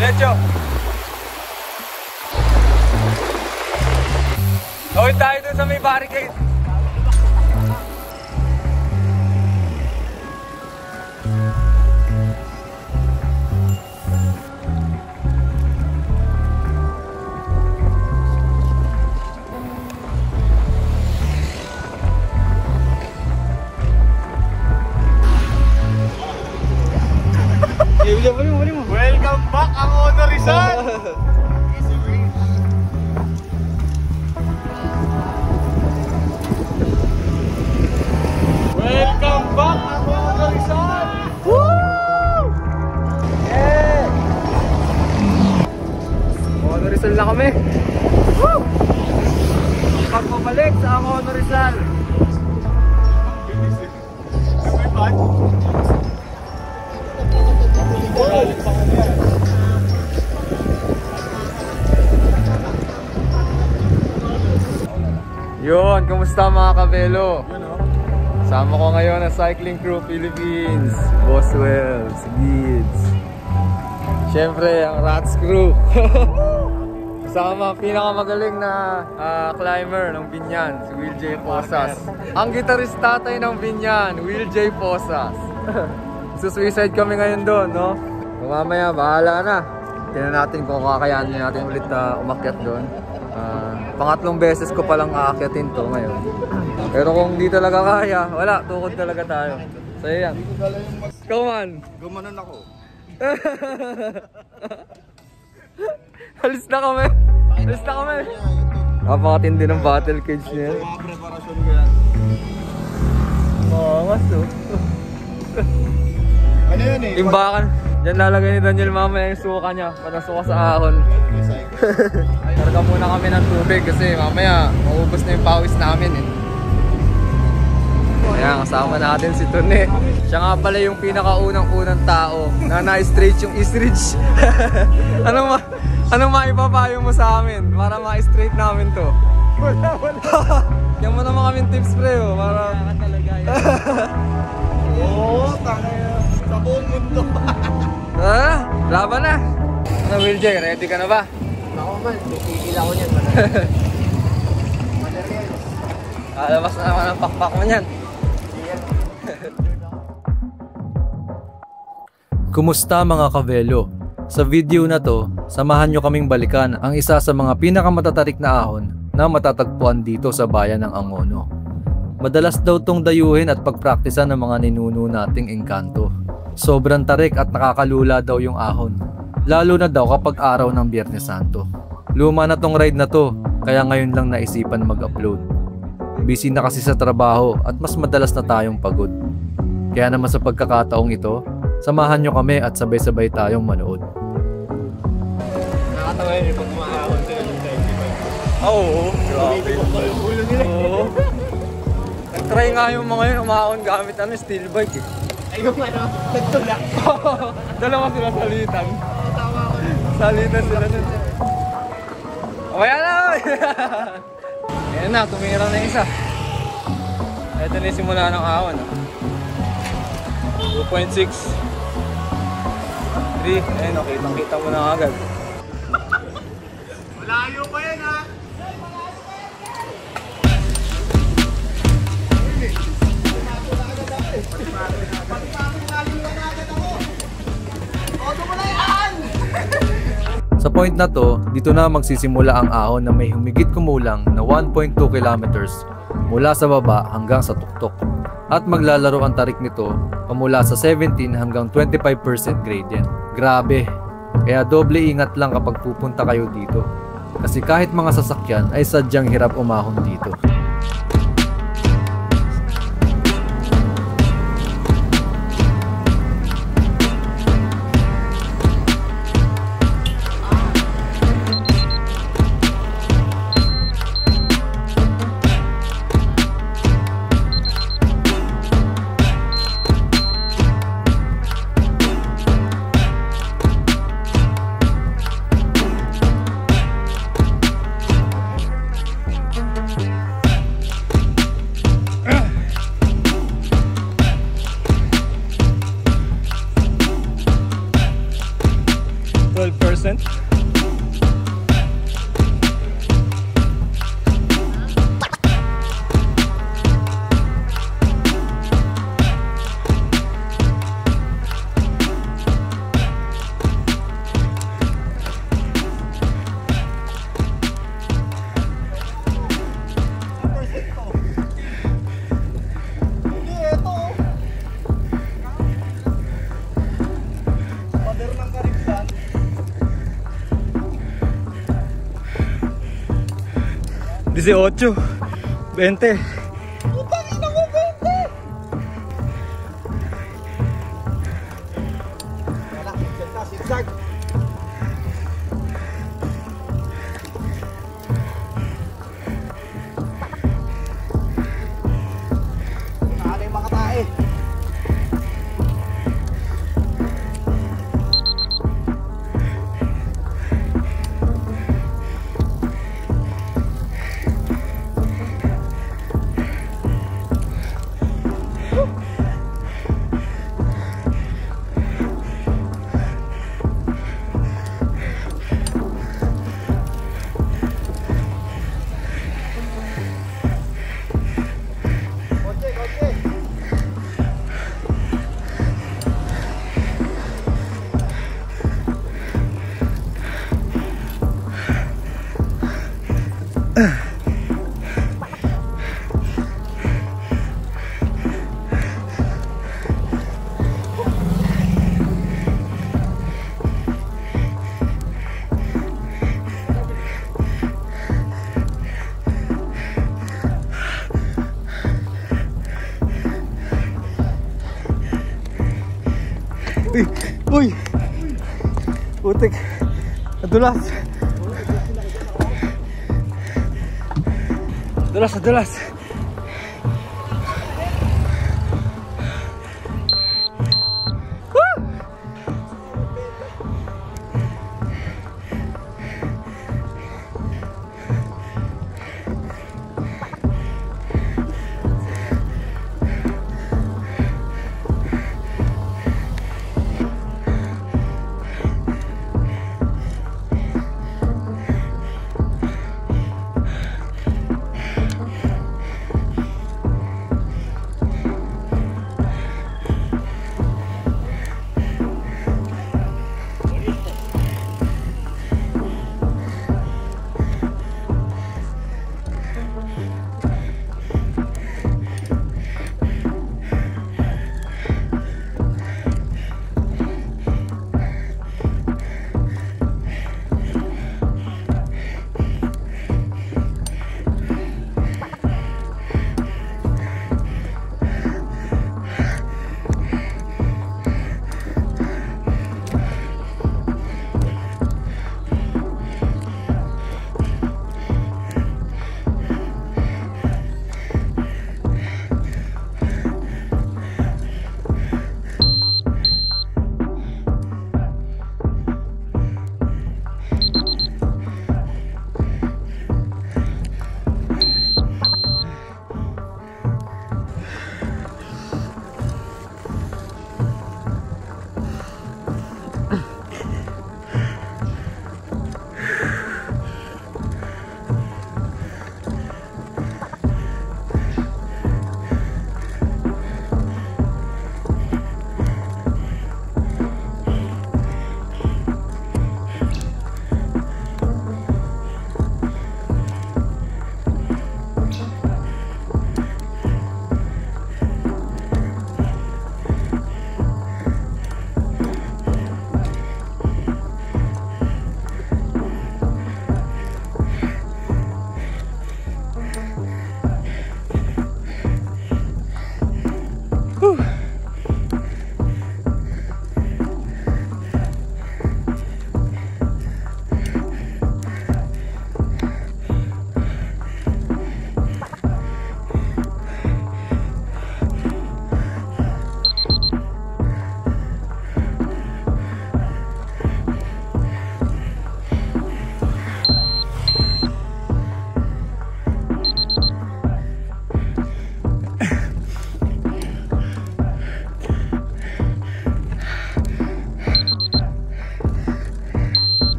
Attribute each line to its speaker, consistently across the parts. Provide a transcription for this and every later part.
Speaker 1: Diretso. Tawid tayo dun sa may barricade.
Speaker 2: Welcome back ang Honor Rizal! Welcome back ang Honor Rizal!
Speaker 1: Woo! Yeah! Honor Rizal na kami. Woo! Pagpapalik sa Honor Rizal. Yun, kumusta mga kabelo? Sama ko ngayon ang Cycling Crew Philippines, Boswell, si Gids. Siyempre, ang Rats Crew. Kasama ang pinakamagaling na climber ng Binyan, si Will J. Posas. Ang gitarist tatay ng Binyan, Will J. Posas. Suicide kami ngayon doon, no? Mamaya, bahala na. Tingnan natin kung kakayanin natin ulit umakyat doon. Pangatlong beses ko palang aakyatin to ngayon. Pero kung di talaga kaya, wala, tukod talaga tayo. So yan. Come on.
Speaker 2: Gumanon ako.
Speaker 1: Alis na kami. Alis na kami. Napakatindi ng battle cage niya.
Speaker 2: Mga preparasyon ko yan.
Speaker 1: Mangas oh.
Speaker 2: Ano yun eh?
Speaker 1: Imbakan. Diyan lalagay ni Daniel mamaya yung suka niya. Panasuka sa ahon. Karga muna kami ng tubig kasi mamaya maubos na yung pawis namin eh. Ayan, kasama natin si Tone. Siya nga pala yung pinakaunang-unang tao na na-straight yung Eastridge. Anong maipapayo mo sa amin para ma-straight namin to?
Speaker 2: Wala.
Speaker 1: Yan mo naman kaming tips pre oh. Para... talaga yan.
Speaker 2: Oo, tangina. Sa buong mundo.
Speaker 1: Laban na. Ano Will J, ready ka na ba?
Speaker 2: Ako man, titigil ako niyan.
Speaker 1: Alabas na naman ang pakpak mo niyan. Kumusta mga kabelo? Sa video na to, samahan nyo kaming balikan ang isa sa mga pinakamatatarik na ahon na matatagpuan dito sa bayan ng Angono. Madalas daw tong dayuhin at pagpraktisan ng mga ninuno nating engkanto. Sobrang tarik at nakakalula daw yung ahon, lalo na daw kapag araw ng Biyernes Santo. Luma na tong ride na to, kaya ngayon lang naisipan mag-upload. Busy na kasi sa trabaho at mas madalas na tayong pagod. Kaya naman sa pagkakataong ito, samahan nyo kami at sabay-sabay tayong manood.
Speaker 2: Nakatawa yun pag umaahon sila ng 25.
Speaker 1: Oo, grabe. Oo. Nag-try nga yung mga yun, umahon gamit steel bike eh.
Speaker 2: Ay yung nagtulak.
Speaker 1: Dalawa sila salitan.
Speaker 2: Tawa ko yun.
Speaker 1: Salitan sila nun. O yan na! Ayan na, tumira na isa. Ito na yung simula ng ahon. 2.6 3, ayun o, kitang-kita mo na agad.
Speaker 2: Malayo pa yan ha!
Speaker 1: Sa point na to, dito na magsisimula ang ahon na may humigit kumulang na 1.2 kilometers mula sa baba hanggang sa tuktok. At maglalaro ang tarik nito pamula sa 17 hanggang 25% gradient. Grabe! Kaya doble ingat lang kapag pupunta kayo dito. Kasi kahit mga sasakyan ay sadyang hirap umahon dito. 100%? Ocho, 20.
Speaker 2: Putang ina mo, 20! Wala, zigzag. Nakala yung makatae.
Speaker 1: Uy! Uy! Putik! Nadulas! Nadulas! Nadulas!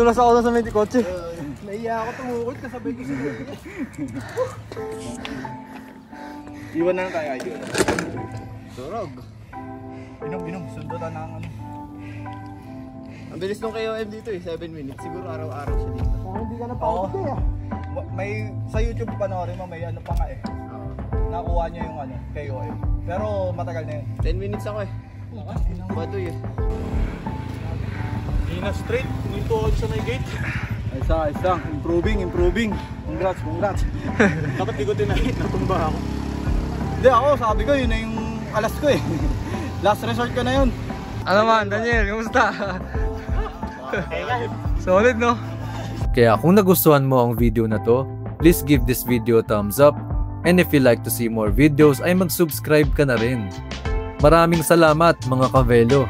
Speaker 1: Nadulas ako sa may kotse.
Speaker 2: Naiya ako tumukot, kasabay ko sa buhay. Iwan na lang tayo, ayun. Durog. Binom, sundutan na ang ano. Ang bilis nung KOM dito eh, 7 minutes. Siguro araw-araw siya dito. Hindi ka na pa-out eh. May, sa YouTube panoorin mo, may ano pa nga eh. Nakuha niya yung ano, KOM. Pero matagal na yun. 10 minutes ako eh. Baduy eh. Ina straight, tumuntuon sa may gate. Ayos lang. Improving. Congrats. Dapat di ko tinahit, natumba ako. Hindi ako, sabi ko yun na yung alas ko eh. Last resort ko na yun.
Speaker 1: Ano man, Daniel, kumusta? Solid, no? Kaya kung nagustuhan mo ang video na to, please give this video a thumbs up. And if you like to see more videos, ay mag-subscribe ka na rin. Maraming salamat mga Kavelo.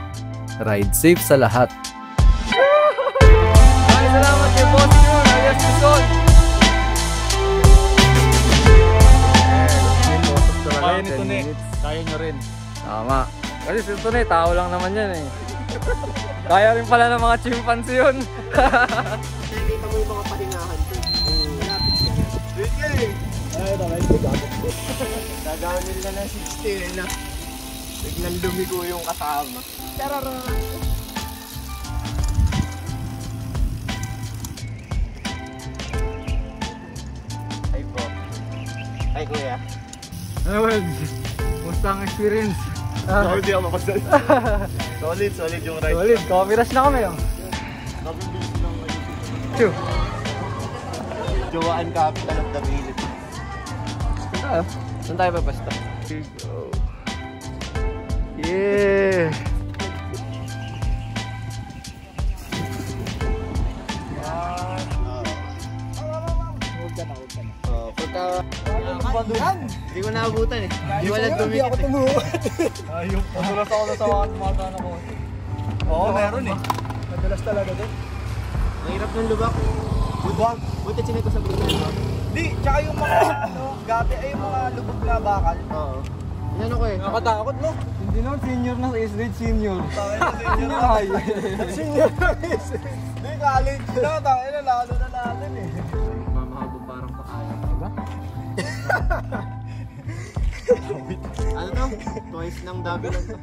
Speaker 1: Ride safe sa lahat. Maraming salamat kay Boss Jun, alias Quezon.
Speaker 2: Kaya nito na eh. Kaya nyo rin.
Speaker 1: Tama. Kasi ito na eh, tao lang naman yan eh. Kaya rin pala ng mga chimpanzee yun.
Speaker 2: Nakikita mo yung mga palingahan ko. Malapit siya. Sige! Ay, gagamit ko. Gagawin nila ng 16 na. Biglang lumigo yung kasama. Tarara! Ay po. Ay kuya.
Speaker 1: Well, musta ang experience?
Speaker 2: Hindi ako mapasal. Solid yung ride.
Speaker 1: Solid, coffee rush na kami oh. Chew.
Speaker 2: Jowaan capital of the Philippines. Saan tayo ba basta?
Speaker 1: Yeah!
Speaker 2: Pagka... Hindi ko naabutan eh. Hindi wala dumikit eh. Hindi ako tumuot. Ayun. Madulas ako na sa mga ko. Oo, meron eh. Madulas talaga doon. Mahirap ng lubak. Lubak? Buti sinay ko sa buto ng lubak. Hindi, tsaka yung mga gabi ay yung mga lubog na bakal. Oo. Ano ko eh. Nakakatakot no?
Speaker 1: Hindi naman senior na age grade senior.
Speaker 2: Senior high. Senior high. Hindi, college na. Tayo na, lalo na natin eh.
Speaker 1: Mamahabo parang pakaya. Diba?
Speaker 2: Ano to? Twice ng dabi lang to.